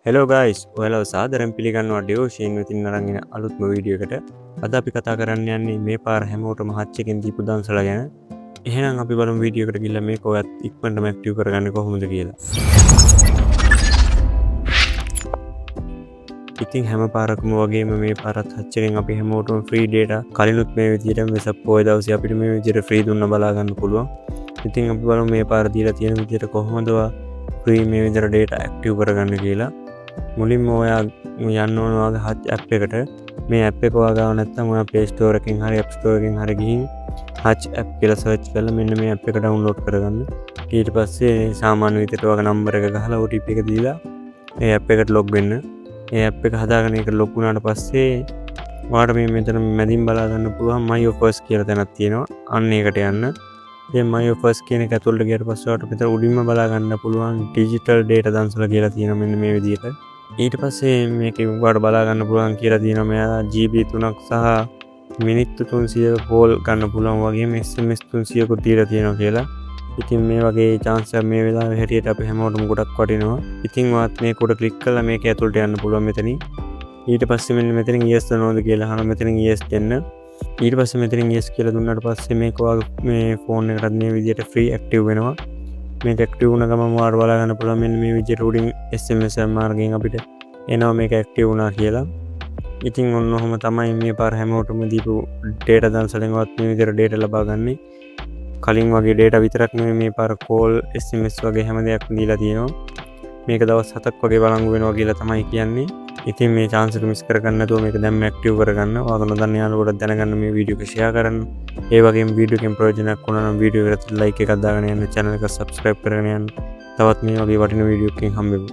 Hello guys ඔයාලව සාදරයෙන් පිළිගන්නවා ඩියෝෂීන් වෙතින් අරන් එන අලුත්ම වීඩියෝ එකට. අද අපි කතා කරන්න යන්නේ මේ පාර හැමෝටම හච් එකෙන් දීපු දන්සලා ගැන. එහෙනම් අපි බලමු වීඩියෝ එකට ගිහලා මේක ඔයත් ඉක්මනටම ඇක්ටිව් කරගන්නේ කොහොමද කියලා. ඉතින් හැම පාරකම වගේම මේ පාරත් හච් එකෙන් අපි හැමෝටම ෆ්‍රී ඩේටා කලිනුත් මේ විදිහට වෙසක් පොය දවසේ අපිට මේ විදිහට ෆ්‍රී දුන්න බලා ගන්න පුළුවන්. ඉතින් අපි බලමු මේ පාර දීලා තියෙන විදිහට කොහොමද ෆ්‍රී මේ විදිහට ඩේටා ඇක්ටිව් කරගන්න කියලා. මුලින්ම ඔයා යන්න ඕන වගේ හච් ඇප් එකට. මේ ඇප් එක ඔයා ගාව නැත්නම් ඔයා Play Store එකකින් හරි App Store එකකින් හරි ගිහින් හච් ඇප් කියලා සර්ච් කරලා මෙන්න මේ ඇප් එක ඩවුන්ලෝඩ් කරගන්න. ඊට පස්සේ සාමාන්‍ය විදිහට ඔයාගේ නම්බර් එක ගහලා OTP එක දීලා මේ ඇප් එකට ලොග් වෙන්න. මේ ඇප් එක හදාගෙන ඒක ලොග් වුණාට පස්සේ ඔයාලට මේ මෙතන මැදින් බලා ගන්න පුළුවන් My Offers කියලා තැනක් තියෙනවා. අන්න ඒකට යන්න. දැන් My Offers කියන එක ඇතුළට ගියට පස්සේ ඔයාලට මෙතන උඩින්ම බලා ගන්න පුළුවන් ඩිජිටල් ඩේටා දන්සලා කියලා තියෙනවා මෙන්න මේ විදිහට. ඊට පස්සේ මේක උඹට බලා ගන්න පුළුවන් කියලා තියෙනවා මෙයා GB 3ක් සහ මිනිත්තු 300 කෝල් ගන්න පුළුවන් වගේම SMS 300කුත් දීලා තියෙනවා කියලා. ඉතින් මේ වගේ chance එක මේ වෙලාවේ හැටියට අපි හැමෝටම ගොඩක් වටිනවා. ඉතින් ඔයත් මේක උඩ ක්ලික් කරලා මේක ඇතුළට යන්න පුළුවන් මෙතනින්. ඊට පස්සේ මෙන්න මෙතනින් yes නෝද කියලා අහන මෙතනින් yes දෙන්න. ඊට පස්සේ මෙතනින් yes කියලා දුන්නාට පස්සේ මේක ඔයාගේ මේ ෆෝන් එකකට මේ විදිහට ෆ්‍රී ඇක්ටිව් වෙනවා. මේක ඇක්ටිව් වුණ ගමන් ඔයාලට බලා ගන්න පුළුවන් මෙන්න මේ විදිහට උඩින් SMS මාර්ගයෙන් අපිට එනවා මේක ඇක්ටිව් වුණා කියලා. ඉතින් ඔන්න ඔහොම තමයි මේ පාර හැමෝටම දීපු ඩේටා දන්සලෙන් ඔයත් මේ විදිහට ඩේටා ලබා ගන්න. කලින් වගේ ඩේටා විතරක් නෙමෙයි මේ පාර කෝල් SMS වගේ හැම දෙයක්ම දීලා තියෙනවා. මේක දවස් 7ක් වගේ බලංගු වෙනවා කියලා තමයි කියන්නේ. ඉතින් මේ chance එක මිස් කරගන්න නැතුව මේක දැම්ම ඇක්ටිව් කරගන්න. ඔයාලා නොදන්න යාළුවෝට දැනගන්න මේ වීඩියෝ එක ෂෙයා කරන්න. ඒ වගේම වීඩියෝ එකෙන් ප්‍රයෝජනයක් වුණා නම් වීඩියෝ එකට ලයික් එකක් දාගෙන යන්න, channel එක subscribe කරගෙන යන්න. තවත් මේ වගේ වටින වීඩියෝ එකකින් හම්බෙමු.